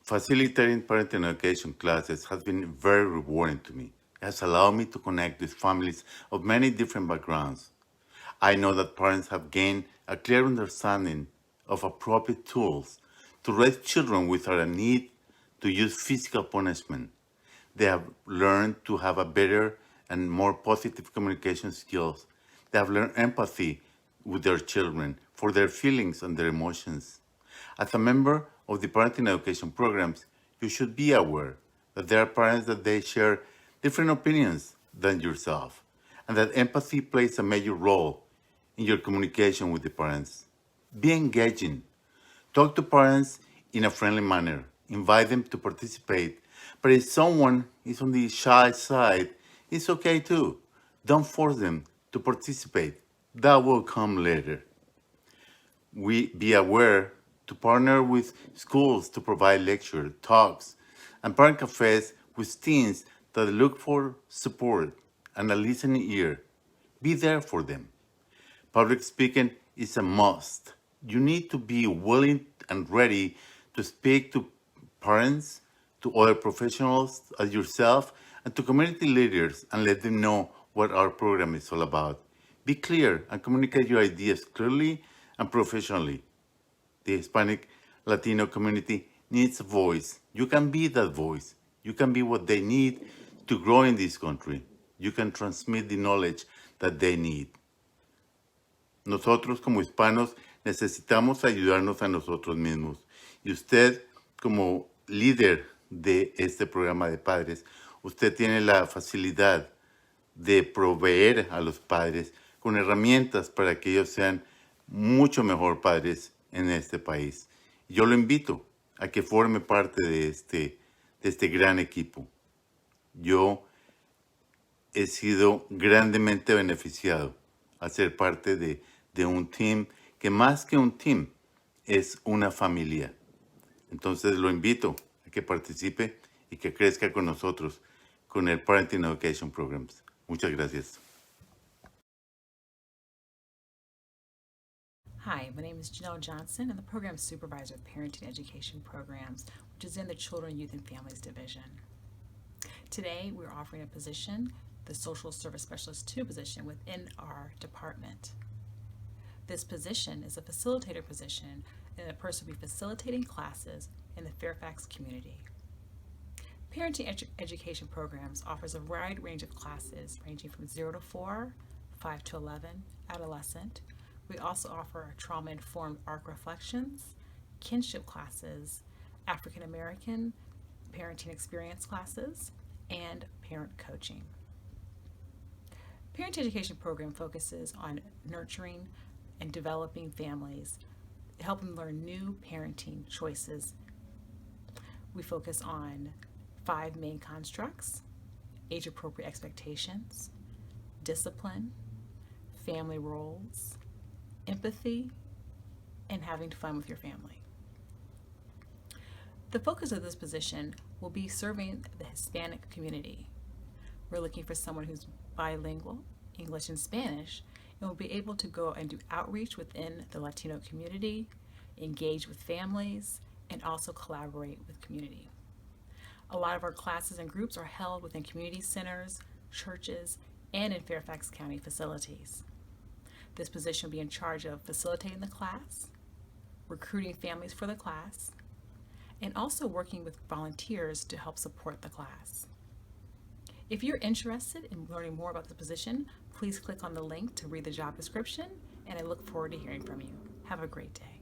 Facilitating parenting education classes has been very rewarding to me. It has allowed me to connect with families of many different backgrounds. I know that parents have gained a clear understanding of appropriate tools to raise children without a need to use physical punishment. They have learned to have a better and more positive communication skills. They have learned empathy with their children for their feelings and their emotions. As a member of the parenting education programs, you should be aware that there are parents that they share different opinions than yourself, and that empathy plays a major role in your communication with the parents. Be engaging. Talk to parents in a friendly manner. Invite them to participate. But if someone is on the shy side, it's okay too. Don't force them to participate. That will come later. We be aware to partner with schools to provide lectures, talks, and parent cafes with teens that look for support and a listening ear. Be there for them. Public speaking is a must. You need to be willing and ready to speak to parents, to other professionals as yourself, and to community leaders and let them know what our program is all about. Be clear and communicate your ideas clearly and professionally. The Hispanic Latino community needs a voice. You can be that voice. You can be what they need to grow in this country. You can transmit the knowledge that they need. Nosotros como hispanos necesitamos ayudarnos a nosotros mismos. Y usted como líder de este programa de padres, usted tiene la facilidad de proveer a los padres con herramientas para que ellos sean mucho mejor padres en este país. Yo lo invito a que forme parte de este gran equipo. Yo he sido grandemente beneficiado al ser parte de un team que más que un team es una familia. Entonces lo invito a que participe y que crezca con nosotros con el Parenting Education Programs. Muchas gracias. Hi, my name is Janelle Johnson. I'm the Program Supervisor of Parenting Education Programs, which is in the Children, Youth, and Families Division. Today, we're offering a position, the Social Service Specialist 2 position within our department. This position is a facilitator position, and the person will be facilitating classes in the Fairfax community. Parenting Education Programs offers a wide range of classes ranging from 0 to 4, 5 to 11, adolescent. We also offer trauma-informed ARC reflections, kinship classes, African American parenting experience classes, and parent coaching. Parent Education Program focuses on nurturing and developing families, helping them learn new parenting choices. We focus on 5 main constructs: age-appropriate expectations, discipline, family roles, empathy, and having fun with your family. The focus of this position will be serving the Hispanic community. We're looking for someone who's bilingual, English and Spanish, and will be able to go and do outreach within the Latino community, engage with families, and also collaborate with community. A lot of our classes and groups are held within community centers, churches, and in Fairfax County facilities. This position will be in charge of facilitating the class, recruiting families for the class, and also working with volunteers to help support the class. If you're interested in learning more about the position, please click on the link to read the job description, and I look forward to hearing from you. Have a great day.